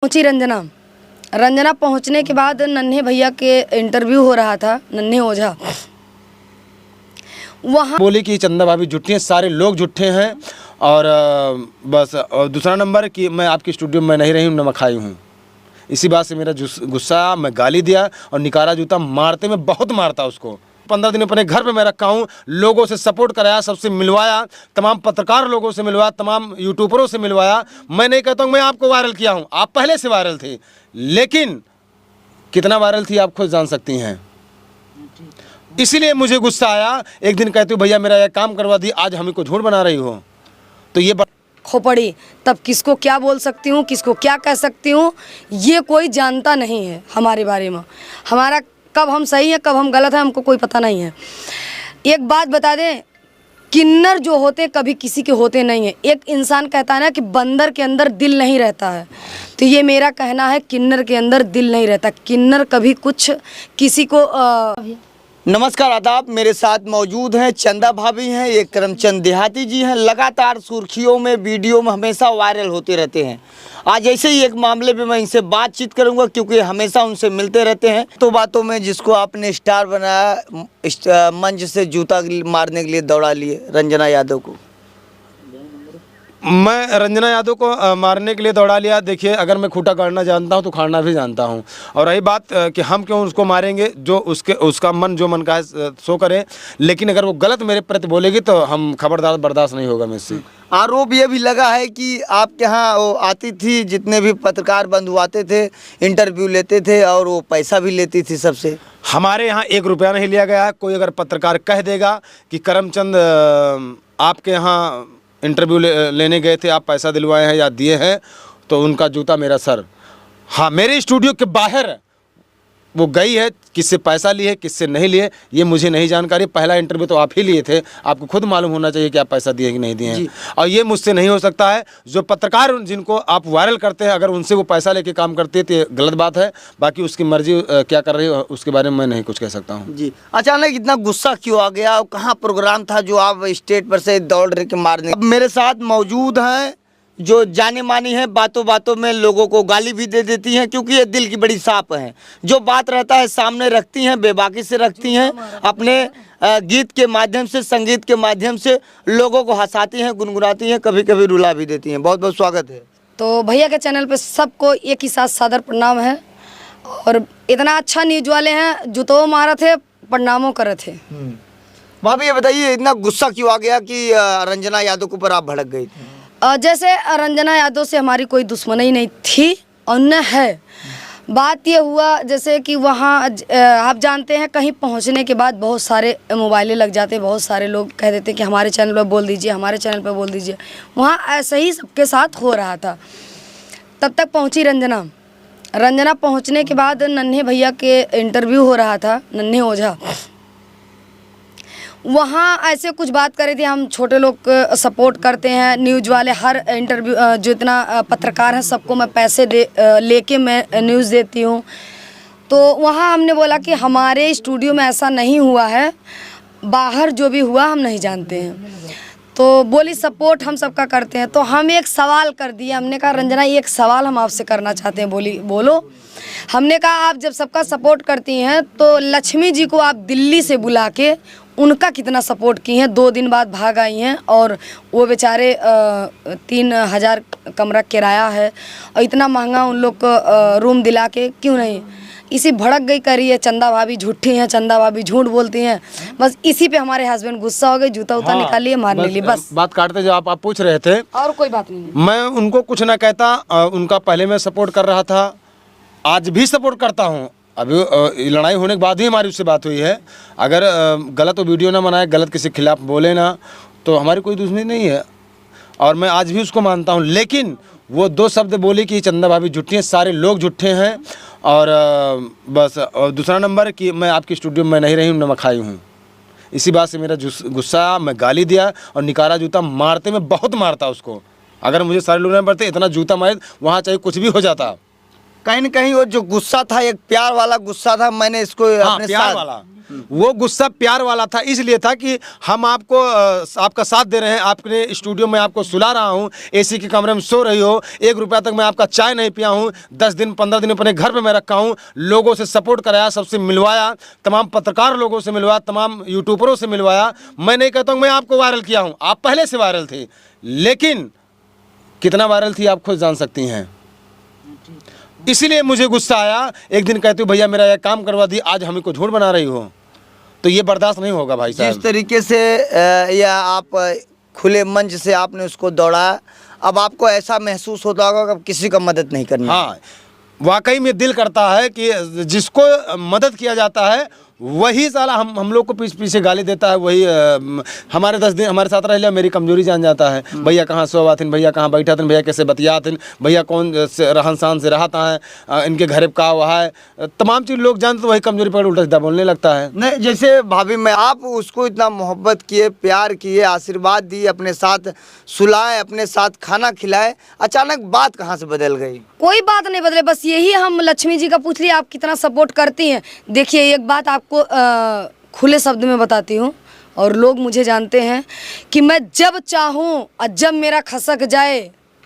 पहुंची रंजना। रंजना पहुंचने के बाद नन्हे भैया के इंटरव्यू हो रहा था, नन्हे ओझा वहाँ बोली कि चंदा भाभी झूठी हैं, सारे लोग झूठे हैं और बस। और दूसरा नंबर कि मैं आपकी स्टूडियो में नहीं रही हूँ, नमक खाई हूँ। इसी बात से मेरा गुस्सा, मैं गाली दिया और निकारा जूता मारते में बहुत मारता उसको। 15 दिन अपने घर पे मैं रखा हूँ, लोगों से सपोर्ट कराया, सबसे मिलवाया, तमाम पत्रकार लोगों से मिलवाया, तमाम यूट्यूबरों से मिलवाया। मैं नहीं कहता हूँ मैं आपको वायरल किया हूँ, आप पहले से वायरल थे, लेकिन कितना वायरल थी आप खुद जान सकती हैं। इसीलिए मुझे गुस्सा आया। एक दिन कहती हूँ भैया मेरा यह काम करवा दी, आज हमें को झूठ बना रही हो, तो ये खोपड़ी। तब किसको क्या बोल सकती हूँ, किसको क्या कह सकती हूँ, ये कोई जानता नहीं है हमारे बारे में। हमारा कब हम सही है कब हम गलत है हमको कोई पता नहीं है। एक बात बता दें, किन्नर जो होते कभी किसी के होते नहीं है। एक इंसान कहता है ना कि बंदर के अंदर दिल नहीं रहता है, तो ये मेरा कहना है, किन्नर के अंदर दिल नहीं रहता। किन्नर कभी कुछ किसी को नमस्कार आदाब, मेरे साथ मौजूद हैं चंदा भाभी हैं, ये करमचंद देहाती जी हैं। लगातार सुर्खियों में, वीडियो में हमेशा वायरल होते रहते हैं। आज ऐसे ही एक मामले पे मैं इनसे बातचीत करूंगा, क्योंकि हमेशा उनसे मिलते रहते हैं। तो बातों में जिसको आपने स्टार बनाया, मंच से जूता मारने के लिए दौड़ा लिए रंजना यादव को। मैं रंजना यादव को मारने के लिए दौड़ा लिया। देखिए, अगर मैं खूंटा गाड़ना जानता हूं तो खाड़ना भी जानता हूं। और रही बात कि हम क्यों उसको मारेंगे, जो उसका मन जो मन का है सो करे, लेकिन अगर वो गलत मेरे प्रति बोलेगी तो हम खबरदार बर्दाश्त नहीं होगा मुझसे। आरोप ये भी लगा है कि आपके यहाँ वो आती थी, जितने भी पत्रकार बंधु आते थे इंटरव्यू लेते थे और वो पैसा भी लेती थी सबसे। हमारे यहाँ 1 रुपया नहीं लिया गया। कोई अगर पत्रकार कह देगा कि करमचंद आपके यहाँ इंटरव्यू लेने गए थे, आप पैसा दिलवाए हैं या दिए हैं, तो उनका जूता मेरा सर। हाँ, मेरे स्टूडियो के बाहर वो गई है, किससे पैसा लिए किससे नहीं लिए ये मुझे नहीं जानकारी। पहला इंटरव्यू तो आप ही लिए थे, आपको खुद मालूम होना चाहिए कि आप पैसा दिए कि नहीं दिए हैं। और ये मुझसे नहीं हो सकता है। जो पत्रकार जिनको आप वायरल करते हैं, अगर उनसे वो पैसा लेके काम करते हैं तो ये गलत बात है। बाकी उसकी मर्जी क्या कर रही है उसके बारे में मैं नहीं कुछ कह सकता हूँ। जी, अचानक इतना गुस्सा क्यों आ गया? कहाँ प्रोग्राम था जो आप स्टेज पर से दौड़ रहे के मारने? अब मेरे साथ मौजूद हैं जो जाने मानी है, बातों बातों में लोगों को गाली भी दे देती हैं, क्योंकि ये दिल की बड़ी सांप हैं। जो बात रहता है सामने रखती हैं, बेबाकी से रखती हैं, अपने गीत के माध्यम से, संगीत के माध्यम से लोगों को हंसाती हैं, गुनगुनाती हैं, कभी कभी रुला भी देती हैं। बहुत बहुत स्वागत है। तो भैया के चैनल पे सबको एक ही साथ सादर प्रणाम है। और इतना अच्छा न्यूज वाले हैं, जूतो मारा थे, प्रणामों करे थे। भाभी ये बताइए, इतना गुस्सा क्यों आ गया कि रंजना यादव के ऊपर आप भड़क गई थी? जैसे रंजना यादव से हमारी कोई दुश्मनी नहीं थी और न है। बात ये हुआ जैसे कि वहाँ आप जानते हैं, कहीं पहुँचने के बाद बहुत सारे मोबाइलें लग जाते, बहुत सारे लोग कह देते कि हमारे चैनल पर बोल दीजिए, हमारे चैनल पर बोल दीजिए। वहाँ ऐसे ही सबके साथ हो रहा था। तब तक पहुँची रंजना। रंजना पहुँचने के बाद नन्हे भैया के इंटरव्यू हो रहा था, नन्हे ओझा वहाँ ऐसे कुछ बात करे थे। हम छोटे लोग सपोर्ट करते हैं, न्यूज़ वाले हर इंटरव्यू जितना पत्रकार हैं सबको मैं पैसे लेके मैं न्यूज़ देती हूँ। तो वहाँ हमने बोला कि हमारे स्टूडियो में ऐसा नहीं हुआ है, बाहर जो भी हुआ हम नहीं जानते हैं। तो बोली सपोर्ट हम सबका करते हैं। तो हम एक सवाल कर दिए, हमने कहा रंजना एक सवाल हम आपसे करना चाहते हैं। बोली बोलो। हमने कहा आप जब सबका सपोर्ट करती हैं तो लक्ष्मी जी को आप दिल्ली से बुला के उनका कितना सपोर्ट की हैं? 2 दिन बाद भाग आई हैं और वो बेचारे 3000 कमरा किराया है और इतना महंगा उन लोग को रूम दिला के क्यों नहीं? इसी भड़क गई करी है, चंदा भाभी झूठी हैं, चंदा भाभी झूठ बोलती हैं। बस इसी पे हमारे हस्बैंड गुस्सा हो गए, जूता उता निकाल लिए, मारने लिए। बस बात काटते जो आप पूछ रहे थे, और कोई बात नहीं। मैं उनको कुछ ना कहता। उनका पहले मैं सपोर्ट कर रहा था, आज भी सपोर्ट करता हूँ। अभी लड़ाई होने के बाद ही हमारी उससे बात हुई है। अगर गलत वीडियो ना बनाए, गलत किसी के खिलाफ बोले ना, तो हमारी कोई दुश्मनी नहीं है और मैं आज भी उसको मानता हूँ। लेकिन वो 2 शब्द बोली कि चंदा भाभी झूठी हैं, सारे लोग झूठे हैं और बस। और दूसरा नंबर कि मैं आपकी स्टूडियो में नहीं रही हूँ, नमक खाई हूँ। इसी बात से मेरा गुस्सा, मैं गाली दिया और निकारा जूता मारते में बहुत मारता उसको। अगर मुझे सारे लोग नहीं पड़ते, इतना जूता मारे वहाँ चाहे कुछ भी हो जाता। कहीं न कहीं वो जो गुस्सा था एक प्यार वाला गुस्सा था। मैंने इसको अपने प्यार साथ वाला वो गुस्सा प्यार वाला था, इसलिए था कि हम आपको आपका साथ दे रहे हैं, आपने स्टूडियो में आपको सुला रहा हूँ, एसी के कमरे में सो रही हो, 1 रुपया तक मैं आपका चाय नहीं पिया हूँ, 10 दिन 15 दिन अपने घर पे मैं रखा हूँ, लोगों से सपोर्ट कराया, सबसे मिलवाया, तमाम पत्रकार लोगों से मिलवाया, तमाम यूट्यूबरों से मिलवाया। मैं नहीं कहता हूँ मैं आपको वायरल किया हूँ, आप पहले से वायरल थे, लेकिन कितना वायरल थी आप खुद जान सकती हैं। इसीलिए मुझे गुस्सा आया, एक दिन कहती हूँ भैया मेरा यह काम करवा दी, आज हमें को झूठ बना रही हो, तो ये बर्दाश्त नहीं होगा भाई साहब। जिस तरीके से या आप खुले मंच से आपने उसको दौड़ाया, अब आपको ऐसा महसूस होता होगा कि अब किसी का मदद नहीं करनी। हाँ, वाकई में दिल करता है कि जिसको मदद किया जाता है वही साला हम लोग को पीछे गाली देता है, वही हमारे 10 दिन हमारे साथ रह लिया, मेरी कमजोरी जान जाता है। भैया कहाँ सोवा थिन, भैया कहाँ बैठा थिन, भैया कैसे बतिया थिन, भैया कौन रहन सहन से रहता है, इनके घर का हुआ है, तमाम चीज़ लोग जानते, तो वही कमजोरी पकड़ उल्टा सीधा बोलने लगता है। नहीं, जैसे भाभी में आप उसको इतना मोहब्बत किए, प्यार किए, आशीर्वाद दिए, अपने साथ सुलाए, अपने साथ खाना खिलाए, अचानक बात कहाँ से बदल गई? कोई बात नहीं बदले, बस यही हम लक्ष्मी जी का पूछ लिया आप कितना सपोर्ट करती हैं। देखिए एक बात आपको खुले शब्द में बताती हूँ, और लोग मुझे जानते हैं कि मैं जब चाहूँ और जब मेरा खसक जाए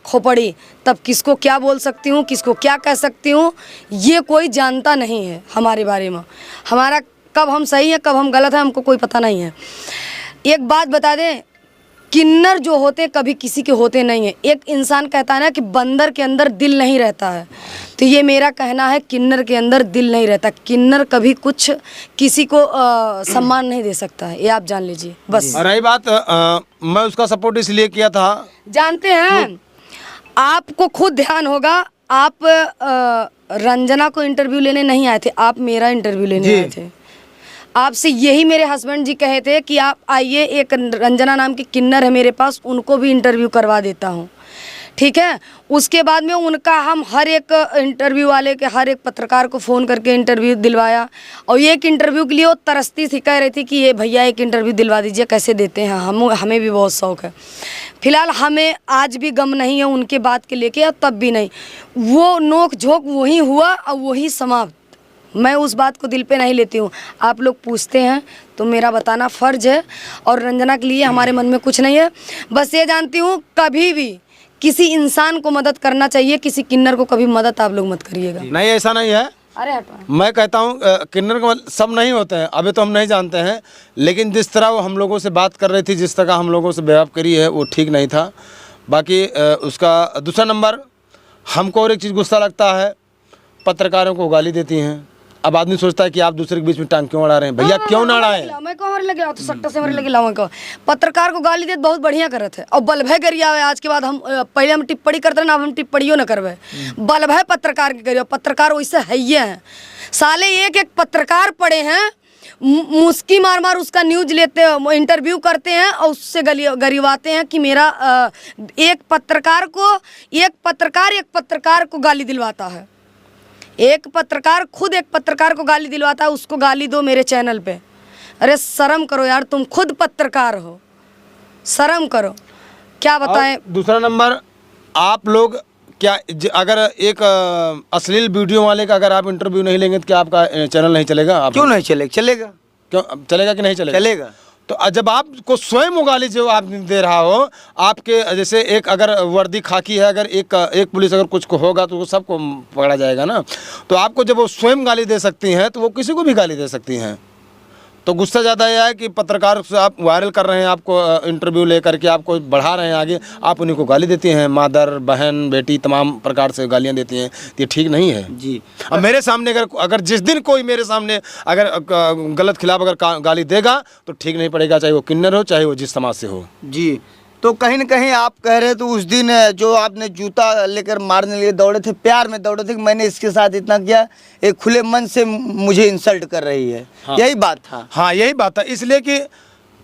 खोपड़ी, तब किसको क्या बोल सकती हूँ, किसको क्या कह सकती हूँ, ये कोई जानता नहीं है हमारे बारे में। हमारा कब हम सही हैं कब हम गलत हैं हमको कोई पता नहीं है। एक बात बता दें, किन्नर जो होते कभी किसी के होते नहीं है। एक इंसान कहता है ना कि बंदर के अंदर दिल नहीं रहता है, तो ये मेरा कहना है, किन्नर के अंदर दिल नहीं रहता। किन्नर कभी कुछ किसी को सम्मान नहीं दे सकता है, ये आप जान लीजिए बस। और रही बात मैं उसका सपोर्ट इसलिए किया था, जानते हैं आपको खुद ध्यान होगा, आप रंजना को इंटरव्यू लेने नहीं आए थे, आप मेरा इंटरव्यू लेने आए थे। आपसे यही मेरे हस्बैंड जी कहे थे कि आप आइए, एक रंजना नाम की किन्नर है मेरे पास, उनको भी इंटरव्यू करवा देता हूँ, ठीक है। उसके बाद में उनका हम हर एक इंटरव्यू वाले के हर एक पत्रकार को फ़ोन करके इंटरव्यू दिलवाया, और एक इंटरव्यू के लिए वो तरसती थी, कह रही थी कि ये भैया एक इंटरव्यू दिलवा दीजिए, कैसे देते हैं, हमें भी बहुत शौक़ है। फिलहाल हमें आज भी गम नहीं है उनके बात के लेके, और तब भी नहीं, वो नोक झोंक वही हुआ और वही समाप्त। मैं उस बात को दिल पे नहीं लेती हूँ। आप लोग पूछते हैं तो मेरा बताना फ़र्ज है, और रंजना के लिए हमारे मन में कुछ नहीं है। बस ये जानती हूँ कभी भी किसी इंसान को मदद करना चाहिए, किसी किन्नर को कभी मदद आप लोग मत करिएगा। नहीं ऐसा नहीं है, अरे हटो, मैं कहता हूँ किन्नर को सब नहीं होते हैं, अभी तो हम नहीं जानते हैं, लेकिन जिस तरह वो हम लोगों से बात कर रही थी, जिस तरह हम लोगों से व्यवहार करी है, वो ठीक नहीं था। बाकी उसका दूसरा नंबर, हमको और एक चीज़ गुस्सा लगता है, पत्रकारों को गाली देती हैं। अब आदमी सोचता है कि आप दूसरे के बीच में टांग क्यों अड़ा रहे हैं, भैया क्यों ना अड़ाएं? मैं को हमारे लगे तो सट्टा से हमारे लगे लाऊं को पत्रकार को गाली दे बहुत बढ़िया करत है, और बलभय करिया है। आज के बाद हम पहले हम टिप्पणी करते हैं ना, अब हम टिप्पणियों न करवे, बलभय पत्रकार के करियो। पत्रकार वैसे है ही है साले, एक एक पत्रकार पड़े हैं, मुस्की मार मार उसका न्यूज लेते, इंटरव्यू करते हैं और उससे गरिवाते हैं कि मेरा एक पत्रकार को गाली दिलवाता है। एक पत्रकार खुद एक पत्रकार को गाली दिलवाता है, उसको गाली दो मेरे चैनल पे। अरे शर्म करो यार, तुम खुद पत्रकार हो, शर्म करो। क्या बताएं। दूसरा नंबर, आप लोग क्या अगर एक अश्लील वीडियो वाले का अगर आप इंटरव्यू नहीं लेंगे तो क्या आपका चैनल नहीं चलेगा? आप क्यों नहीं चलेगा? चलेगा, क्यों चलेगा कि नहीं चलेगा? चलेगा। तो जब आपको स्वयं वो गाली जो आप दे रहा हो, आपके जैसे एक अगर वर्दी खाकी है, अगर एक पुलिस अगर कुछ को होगा तो वो सबको पकड़ा जाएगा ना, तो आपको जब वो स्वयं गाली दे सकती हैं तो वो किसी को भी गाली दे सकती हैं। तो गुस्सा ज़्यादा यह है कि पत्रकार से आप वायरल कर रहे हैं, आपको इंटरव्यू लेकर के आपको बढ़ा रहे हैं आगे, आप उन्हीं को गाली देती हैं, मादर बहन बेटी तमाम प्रकार से गालियां देती हैं, ये ठीक नहीं है जी। अब मेरे सामने अगर जिस दिन कोई मेरे सामने अगर गलत खिलाफ अगर गाली देगा तो ठीक नहीं पड़ेगा, चाहे वो किन्नर हो चाहे वो जिस समाज से हो जी। तो कहीं न कहीं आप कह रहे तो उस दिन जो आपने जूता लेकर मारने लिए दौड़े थे, प्यार में दौड़े थे कि मैंने इसके साथ इतना किया, एक खुले मन से मुझे इंसल्ट कर रही है। हाँ। यही बात था। हाँ यही बात है, इसलिए कि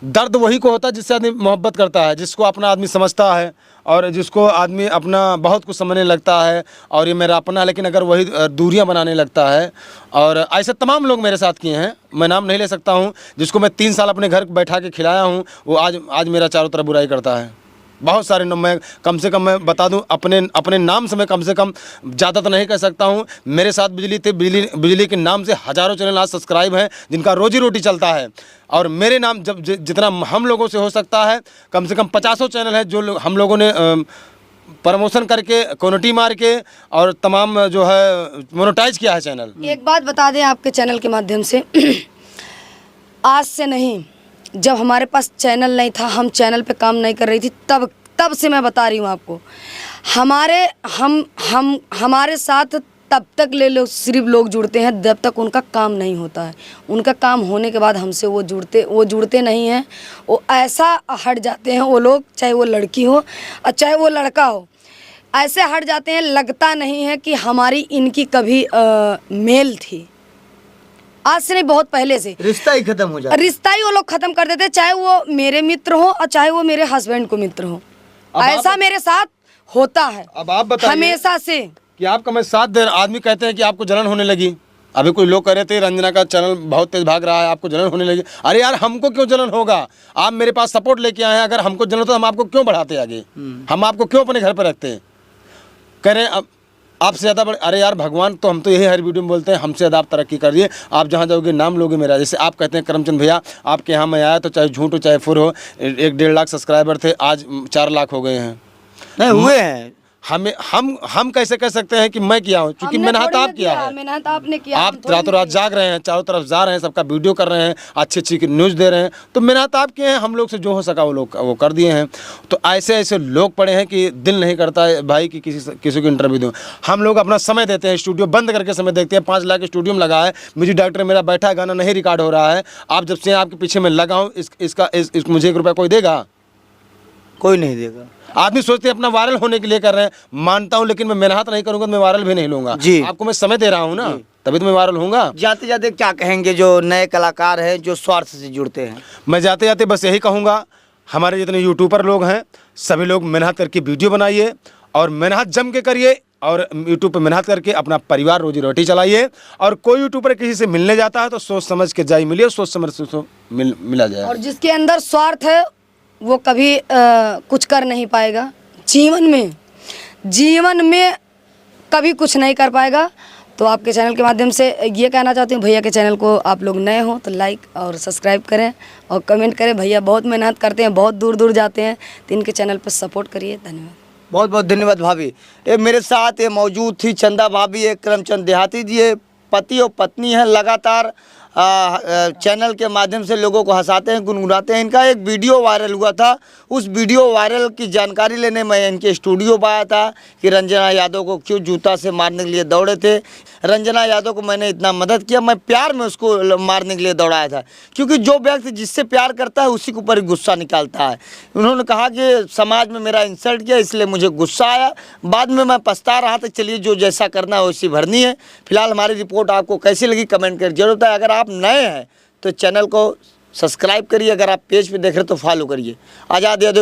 दर्द वही को होता है जिससे आदमी मोहब्बत करता है, जिसको अपना आदमी समझता है और जिसको आदमी अपना बहुत कुछ समझने लगता है और ये मेरा अपना, लेकिन अगर वही दूरियां बनाने लगता है। और ऐसे तमाम लोग मेरे साथ किए हैं, मैं नाम नहीं ले सकता हूं, जिसको मैं 3 साल अपने घर बैठा के खिलाया हूं, वो आज मेरा चारों तरफ बुराई करता है। बहुत सारे मैं कम से कम मैं बता दूं, अपने नाम से मैं कम ज़्यादा तो नहीं कह सकता हूं। मेरे साथ बिजली के नाम से हज़ारों चैनल आज सब्सक्राइब हैं जिनका रोजी रोटी चलता है। और मेरे नाम जब जितना हम लोगों से हो सकता है, कम से कम 50 चैनल है जो हम लोगों ने प्रमोशन करके, क्वालिटी मार के और तमाम जो है मोनेटाइज किया है चैनल। एक बात बता दें आपके चैनल के माध्यम से, आज से नहीं, जब हमारे पास चैनल नहीं था, हम चैनल पे काम नहीं कर रही थी, तब से मैं बता रही हूँ आपको, हमारे साथ तब तक सिर्फ लोग जुड़ते हैं जब तक उनका काम नहीं होता है। उनका काम होने के बाद हमसे वो जुड़ते नहीं हैं। वो ऐसा हट जाते हैं वो लोग, चाहे वो लड़की हो और चाहे वो लड़का हो, ऐसे हट जाते हैं, लगता नहीं है कि हमारी इनकी कभी मेल थी। आज से नहीं, बहुत पहले से रिश्ता ही खत्म हो जाता, रिश्ता ही वो लोग खत्म कर देते, चाहे वो मेरे मित्र हो और चाहे वो मेरे हस्बैंड को मित्र हो। ऐसा मेरे साथ होता है। अब आप बताइए हमेशा से कि आपका मैं साथ दे, आदमी कहते हैं कि आपको जलन होने लगी। अभी कोई लोग कह रहे थे रंजना का चैनल बहुत तेज भाग रहा है, आपको जलन होने लगी। अरे यार, हमको क्यों जलन होगा? आप मेरे पास सपोर्ट लेके आए हैं, अगर हमको जलन तो हम आपको क्यों बढ़ाते आगे? हम आपको क्यों अपने घर पर रखते हैं? कह रहे हैं अब आपसे ज़्यादा बड़े, अरे यार भगवान, तो हम तो यही हर वीडियो में बोलते हैं, हमसे ज़्यादा आप तरक्की करिए, आप जहाँ जाओगे नाम लोगे मेरा। जैसे आप कहते हैं करमचंद भैया, आपके यहाँ मैं आया तो चाहे झूठ हो चाहे फुर हो, 1-1.5 लाख सब्सक्राइबर थे, आज 4 लाख हो गए हैं। नहीं हुए हैं। हम कैसे कह सकते हैं कि मैं किया हूँ? क्योंकि मेहनत आप किया है, मेहनत आपने किया। आप रातों रात जाग रहे हैं, चारों तरफ जा रहे हैं, सबका वीडियो कर रहे हैं, अच्छी न्यूज़ दे रहे हैं, तो मेहनत आप किए हैं। हम लोग से जो हो सका वो कर दिए हैं। तो ऐसे लोग पड़े हैं कि दिल नहीं करता है भाई कि किसी को इंटरव्यू दूँ। हम लोग अपना समय देते हैं, स्टूडियो बंद करके समय देखते हैं। 5 लाख स्टूडियो में लगा है, म्यूजिक डायरेक्टर मेरा बैठा है, गाना नहीं रिकॉर्ड हो रहा है। आप जब से आपके पीछे मैं लगा हूँ, मुझे 1 रुपया कोई देगा? कोई नहीं देगा। आदमी सोचते हैं अपना वायरल होने के लिए कर रहे हैं, मानता हूं, लेकिन मैं मेहनत नहीं करूंगा तो मैं वायरल भी नहीं लूंगा। जी, आपको मैं समय दे रहा हूं ना, तभी तो मैं वायरल होऊंगा। जाते जाते क्या कहेंगे जो नए कलाकार हैं जो स्वार्थ से जुड़ते हैं? मैं जाते जाते बस यही कहूंगा, हमारे जितने यूट्यूबर लोग हैं सभी लोग मेहनत करके वीडियो बनाइए और मेहनत जम के करिए और यूट्यूब पे मेहनत करके अपना परिवार रोजी रोटी चलाइए। और कोई यूट्यूबर किसी से मिलने जाता है तो सोच समझ के जाए मिलिए, सोच समझ से मिला जाए। और जिसके अंदर स्वार्थ है वो कभी कुछ कर नहीं पाएगा जीवन में कभी कुछ नहीं कर पाएगा। तो आपके चैनल के माध्यम से ये कहना चाहती हूँ, भैया के चैनल को आप लोग नए हो तो लाइक और सब्सक्राइब करें और कमेंट करें। भैया बहुत मेहनत करते हैं, बहुत दूर दूर जाते हैं, तो इनके चैनल पर सपोर्ट करिए। धन्यवाद, बहुत बहुत धन्यवाद भाभी। ये मेरे साथ ये मौजूद थी चंदा भाभी, एक करमचंद देहाती जी, ये पति और पत्नी है, लगातार चैनल के माध्यम से लोगों को हंसाते हैं, गुनगुनाते हैं। इनका एक वीडियो वायरल हुआ था, उस वीडियो वायरल की जानकारी लेने मैं इनके स्टूडियो पर आया था कि रंजना यादव को क्यों जूता से मारने के लिए दौड़े थे। रंजना यादव को मैंने इतना मदद किया, मैं प्यार में उसको मारने के लिए दौड़ाया था, क्योंकि जो व्यक्ति जिससे प्यार करता है उसी के ऊपर गुस्सा निकालता है। उन्होंने कहा कि समाज में मेरा इंसल्ट किया इसलिए मुझे गुस्सा आया, बाद में मैं पछता रहा था। चलिए जो जैसा करना है वैसी भरनी है। फिलहाल हमारी रिपोर्ट आपको कैसी लगी कमेंट कर जरूर बताएं। अगर आप नए हैं तो चैनल को सब्सक्राइब करिए, अगर आप पेज पे देख रहे हैं तो फॉलो करिए। आज़ाद यादव